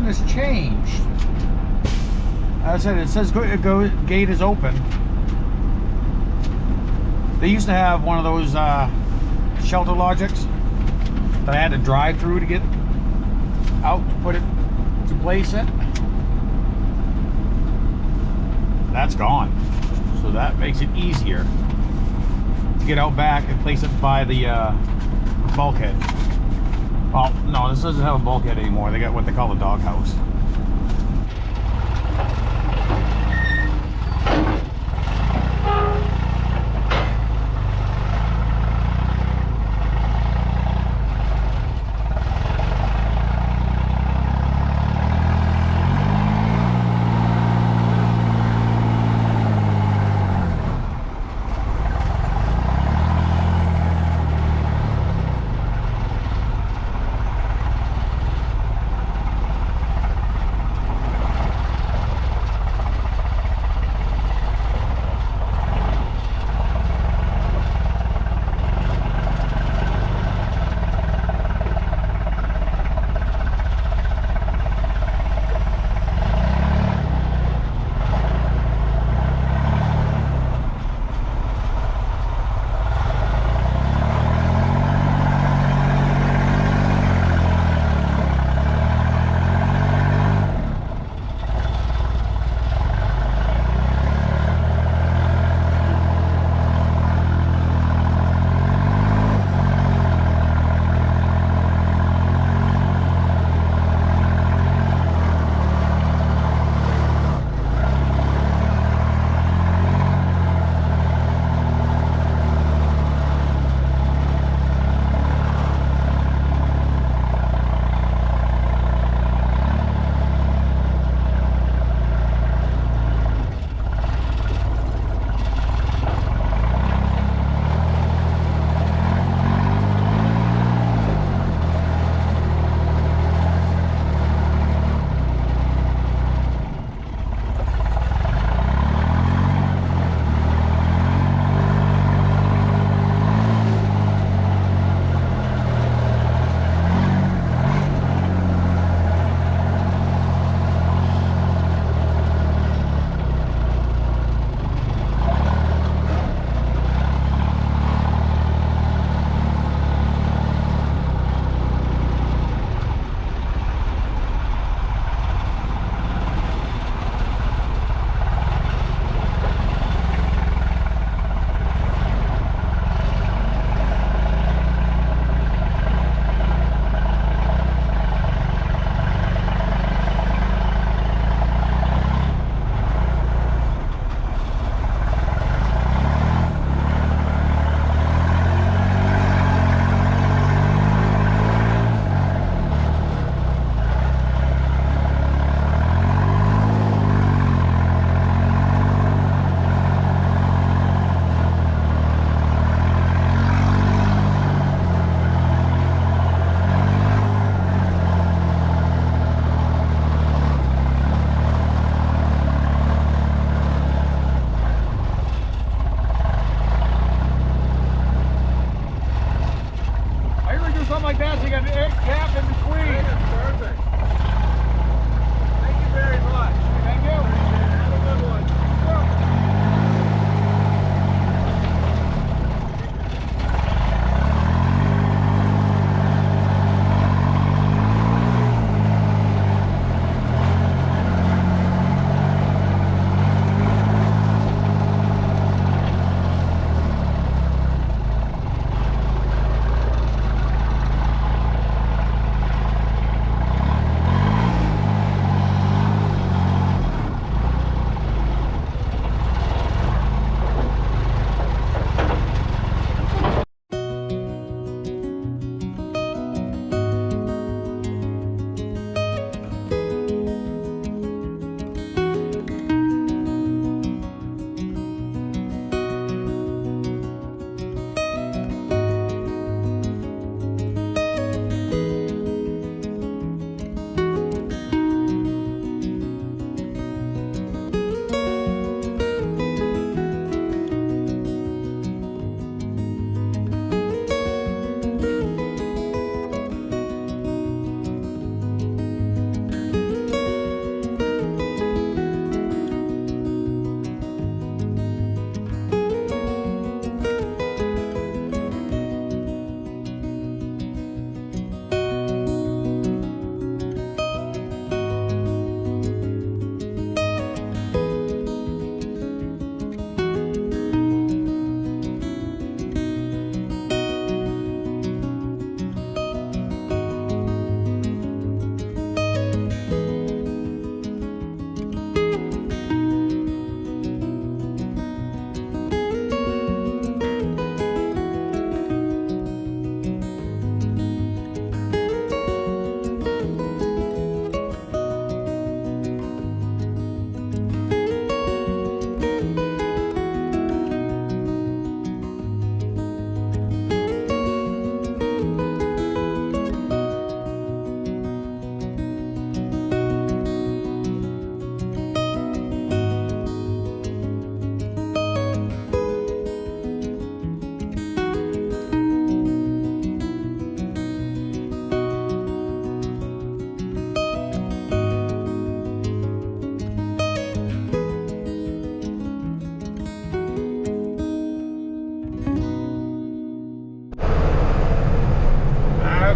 one has changed. As I said, it says gate is open. They used to have one of those shelter Logics that I had to drive through to get out to put it to place it. That's gone. So that makes it easier to get out back and place it by the bulkhead. Well, no, this doesn't have a bulkhead anymore. They got what they call a doghouse.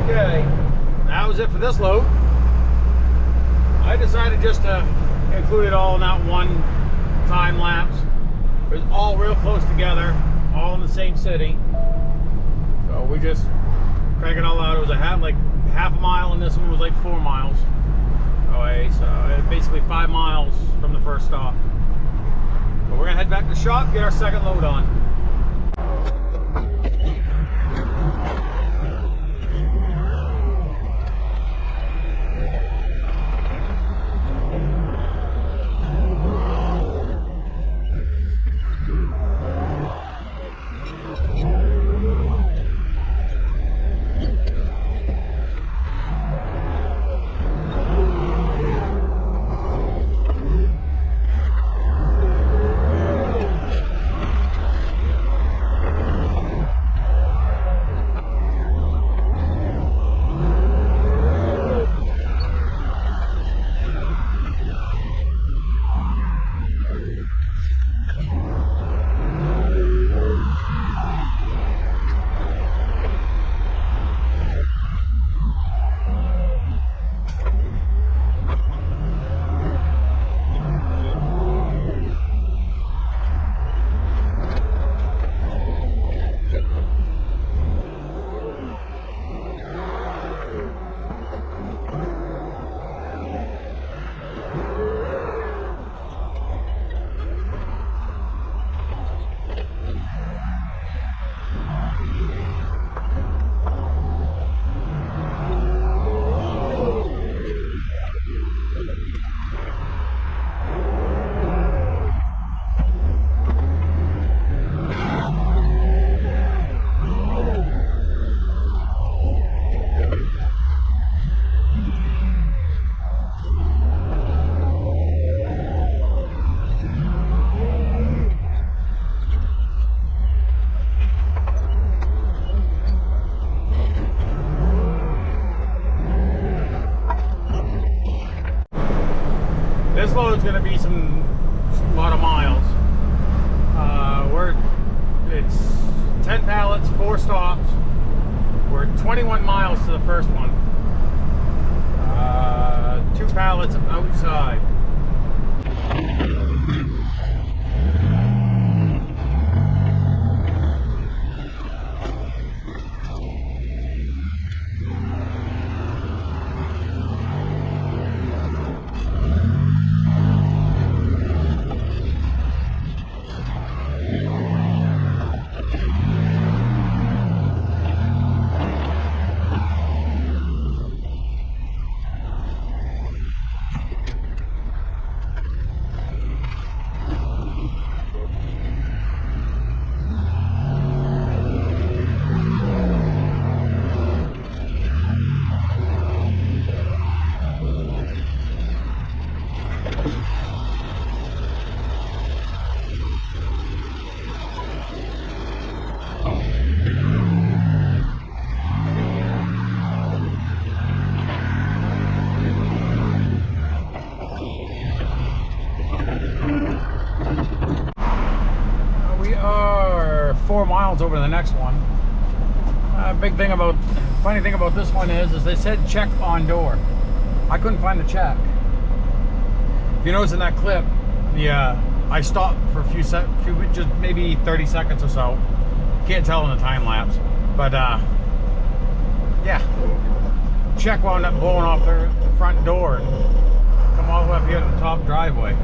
Okay, that was it for this load. I decided just to include it all in that one time lapse. It was all real close together, all in the same city. So we just crank it all out. It was like half a mile, and this one was like 4 miles away. So basically 5 miles from the first stop. But we're gonna head back to the shop, get our second load on. This load's going to be a lot of miles. It's 10 pallets, 4 stops. We're 21 miles to the first one. 2 pallets outside. We are 4 miles over the next one. Funny thing about this one is they said check on door. I couldn't find the check. If you notice in that clip, I stopped for just maybe 30 seconds or so. Can't tell in the time lapse, but yeah, check wound up blowing off the front door and come all the way up here to the top driveway.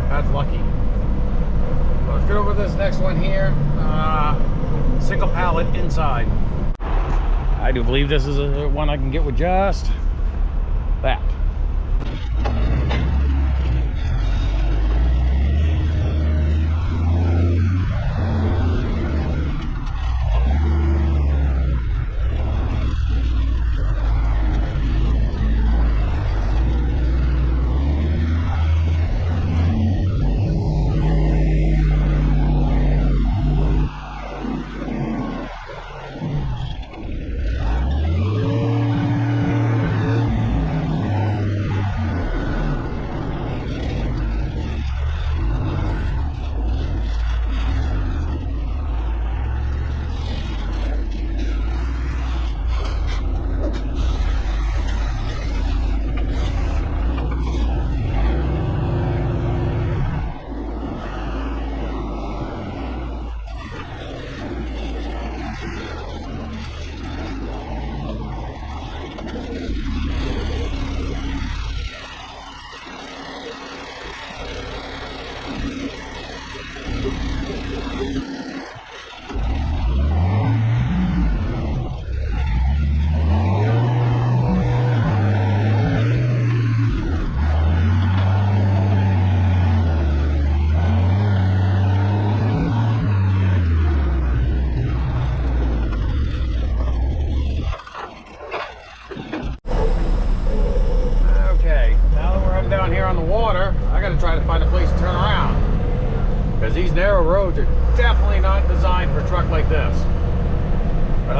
That's lucky. Let's get over this next one here. Single pallet inside. I do believe this is one I can get with just that.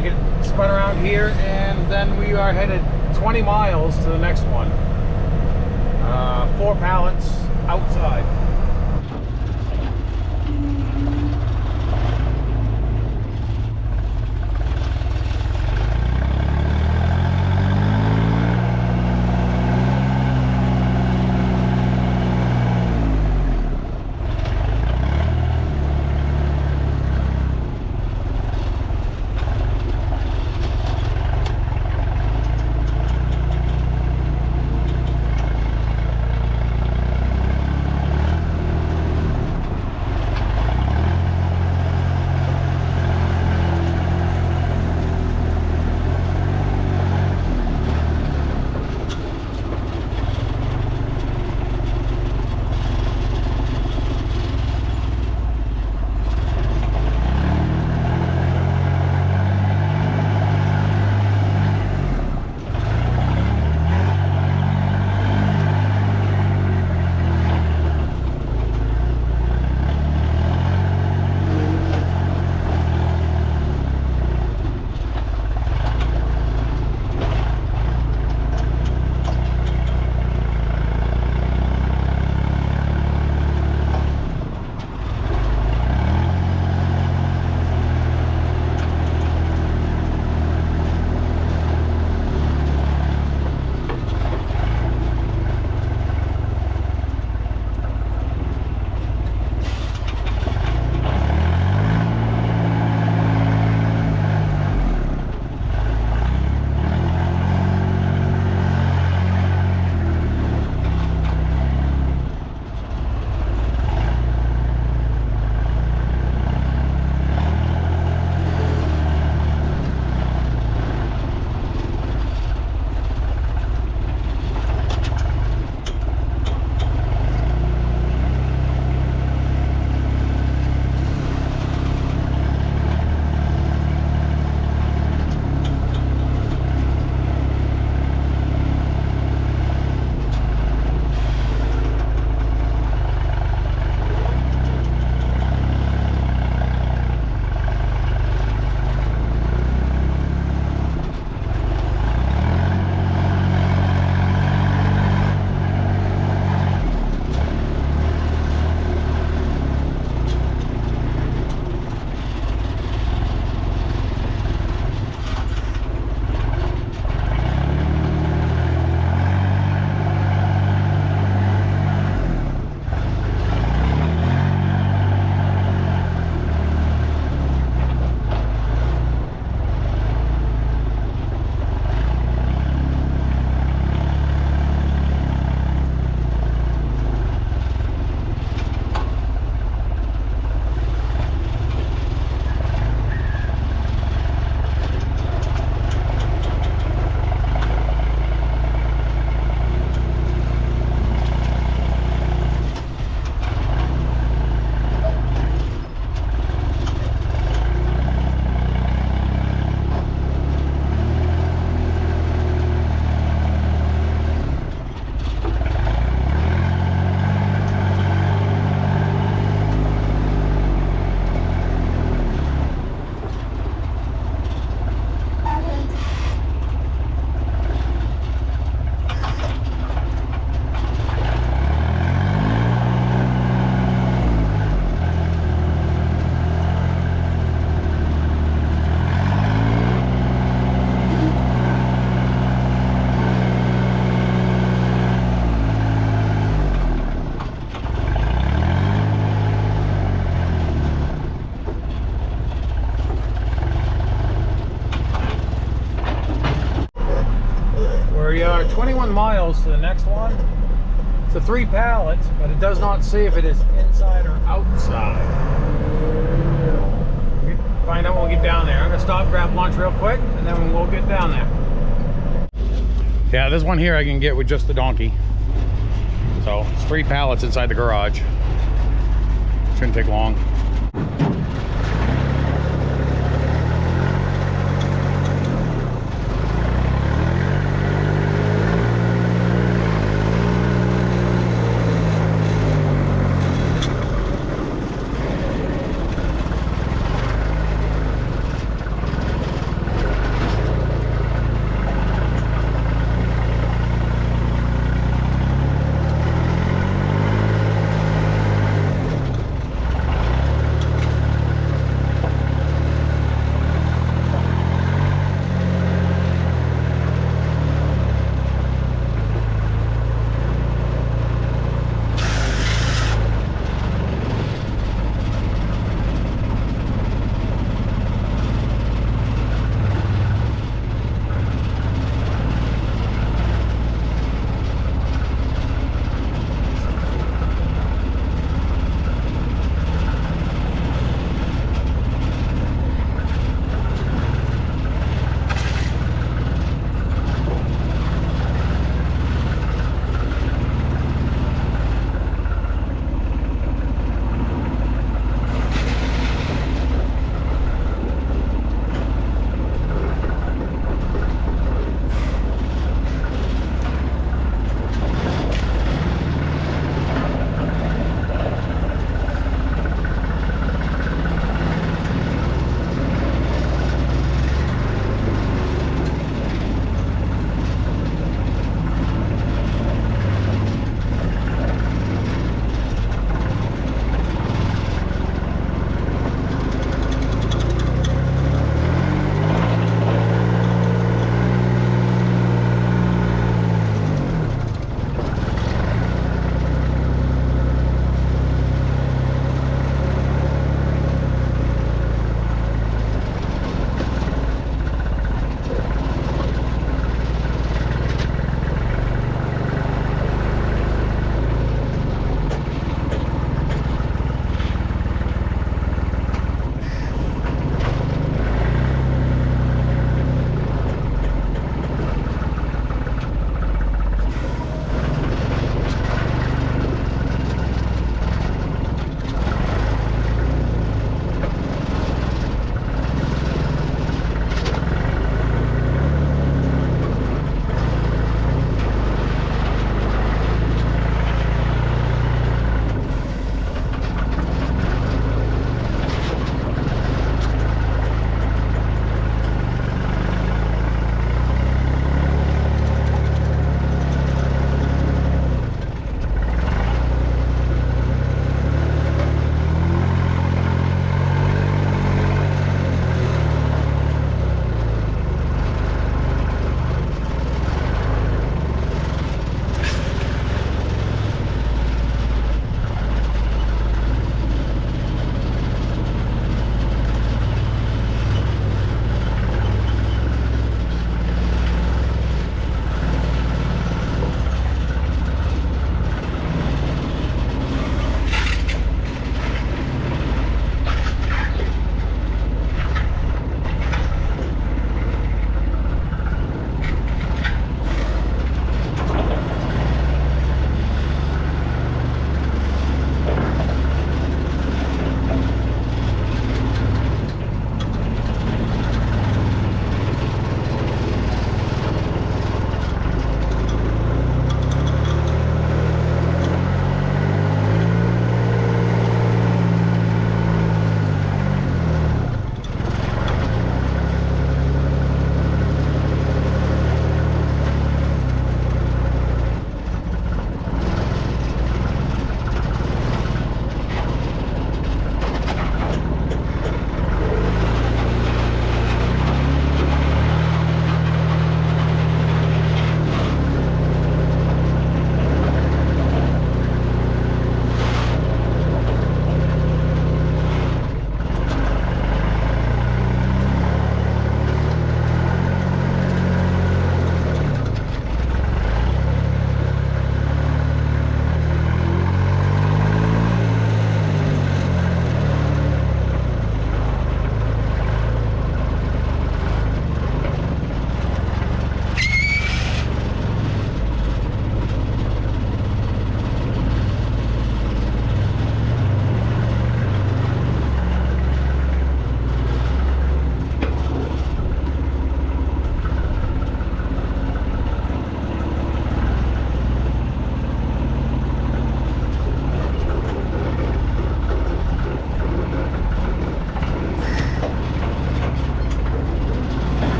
I'll get spun around here, and then we are headed 20 miles to the next one. 4 pallets outside. We are 21 miles to the next one. It's a 3 pallets, but it does not say if it is inside or outside. We'll find out when we get down there. I'm gonna stop, grab lunch real quick, and then we'll get down there. Yeah, this one here I can get with just the donkey. So it's 3 pallets inside the garage. Shouldn't take long.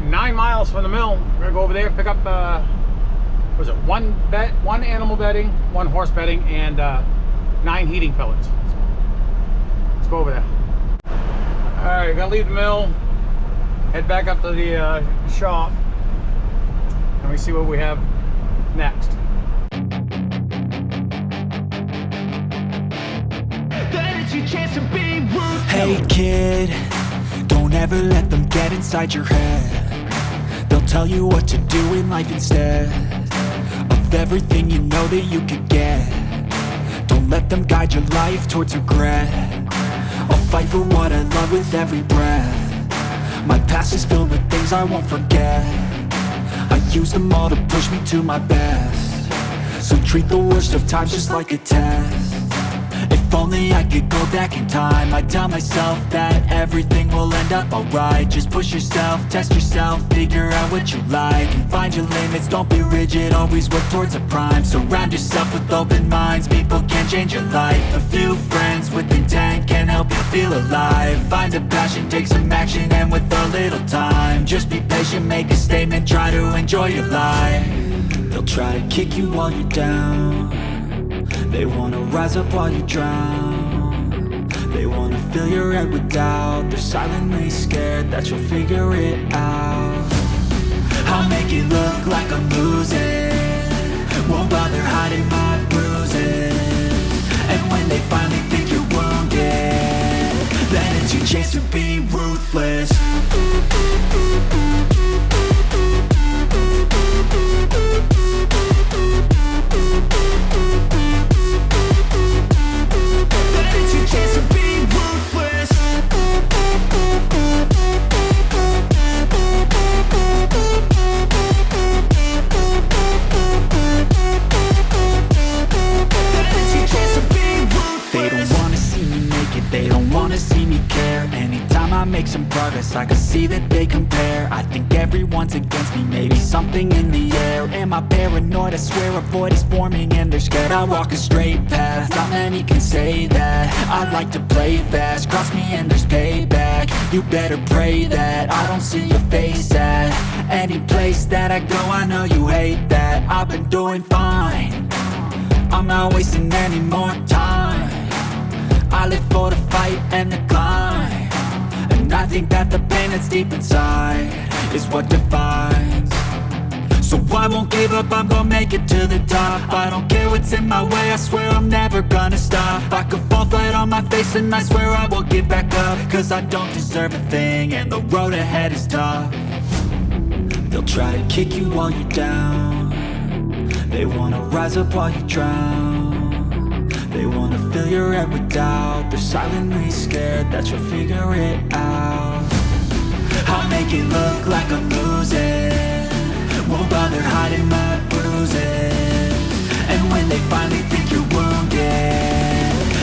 9 miles from the mill. We're gonna go over there, pick up was it one animal bedding, 1 horse bedding, and 9 heating pellets. So, let's go over there. All right, gotta leave the mill, head back up to the shop, and we see what we have next. Hey kid, don't ever let them get inside your head. They'll tell you what to do in life instead of everything you know that you could get. Don't let them guide your life towards regret. I'll fight for what I love with every breath. My past is filled with things I won't forget. I use them all to push me to my best. So treat the worst of times just like a test. If only I could go back in time, I'd tell myself that everything will end up alright. Just push yourself, test yourself, figure out what you like, and find your limits, don't be rigid, always work towards a prime. Surround yourself with open minds, people can change your life. A few friends with intent can help you feel alive. Find a passion, take some action, and with a little time, just be patient, make a statement, try to enjoy your life. They'll try to kick you while you're down. They wanna rise up while you drown. They wanna fill your head with doubt. They're silently scared that you'll figure it out. I'll make it look like I'm losing, won't bother hiding my bruises. And when they finally think you're wounded, then it's your chance to be ruthless. I can see that they compare. I think everyone's against me, maybe something in the air. Am I paranoid? I swear a void is forming and they're scared I walk a straight path. Not many can say that. I like to play fast, cross me and there's payback. You better pray that I don't see your face at any place that I go. I know you hate that. I've been doing fine, I'm not wasting any more time. I live for the fight and the climb. I think that the pain that's deep inside is what defines. So I won't give up, I'm gonna make it to the top. I don't care what's in my way, I swear I'm never gonna stop. I could fall flat on my face and I swear I will get back up. Cause I don't deserve a thing and the road ahead is tough. They'll try to kick you while you're down. They wanna rise up while you drown. They wanna fill your head with doubt. They're silently scared that you'll figure it out. I'll make it look like I'm losing, won't bother hiding my bruises. And when they finally think you're wounded,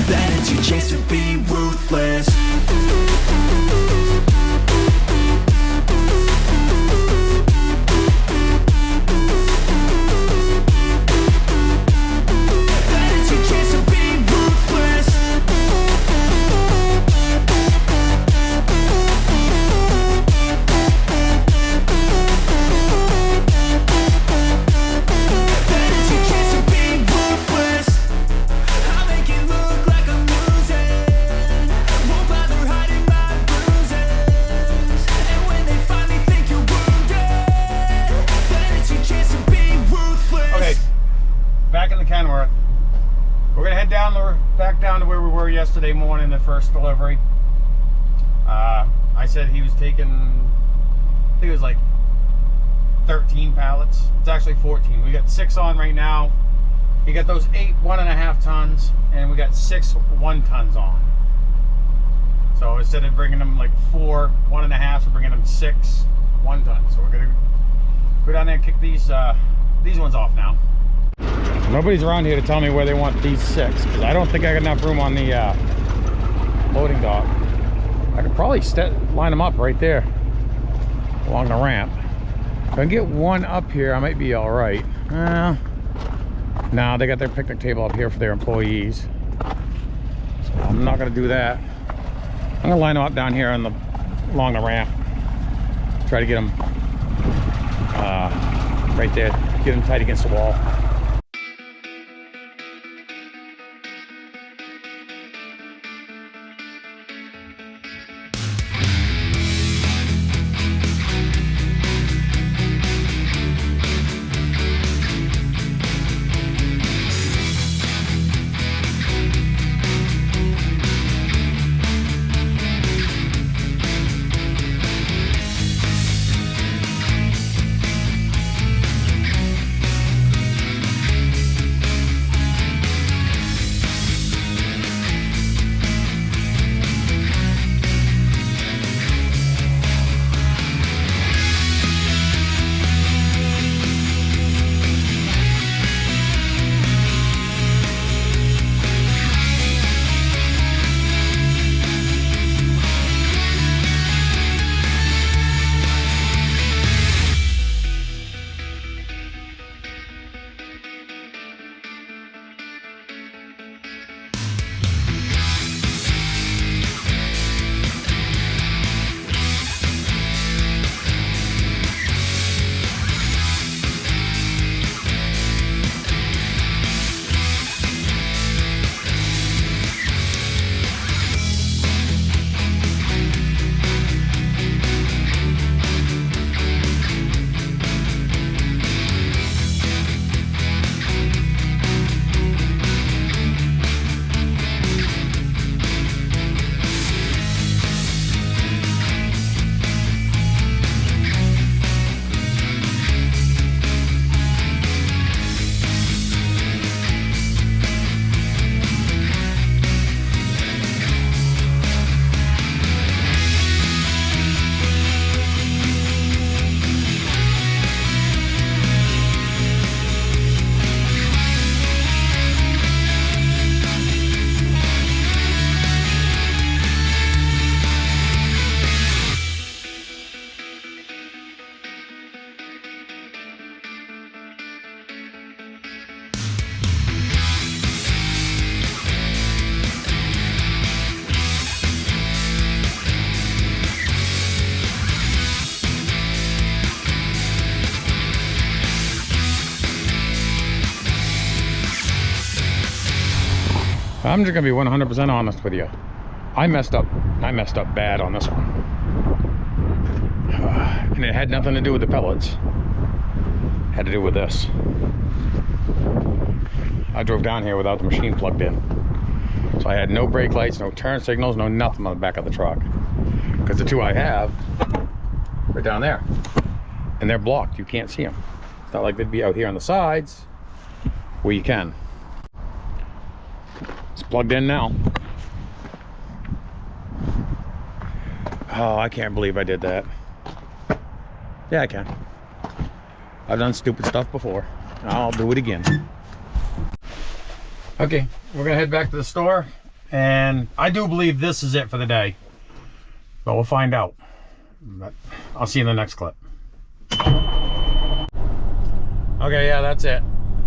then it's your chance to be ruthless. Back down to where we were yesterday morning, the first delivery. I said he was taking, I think it was like 13 pallets. It's actually 14. We got 6 on right now. He got those 8 1.5 tons, and we got 6 1 tons on. So instead of bringing them like 4 1.5, we're bringing them 6 1 tons. So we're gonna go down there and kick these ones off now. Nobody's around here to tell me where they want these 6, because I don't think I got enough room on the loading dock. I could probably line them up right there along the ramp. If I can get one up here, I might be all right. No, they got their picnic table up here for their employees, so I'm not gonna do that. I'm gonna line them up down here along the ramp. Try to get them right there. Get them tight against the wall. I'm just gonna be 100% honest with you. I messed up bad on this one. And it had nothing to do with the pellets. It had to do with this. I drove down here without the machine plugged in. So I had no brake lights, no turn signals, no nothing on the back of the truck. Because the two I have are down there. And they're blocked, you can't see them. It's not like they'd be out here on the sides where you can. It's plugged in now. Oh, I can't believe I did that. Yeah, I can. I've done stupid stuff before. I'll do it again. Okay, we're gonna head back to the store, and I do believe this is it for the day. But we'll find out. But I'll see you in the next clip. Okay, yeah, that's it.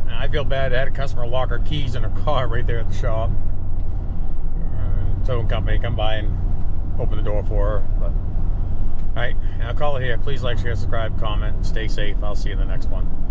I feel bad. I had a customer lock her keys in her car right there at the shop. Towing company come by and open the door for her. But all right, I'll call it here. Please like, share, subscribe, comment, stay safe. I'll see you in the next one.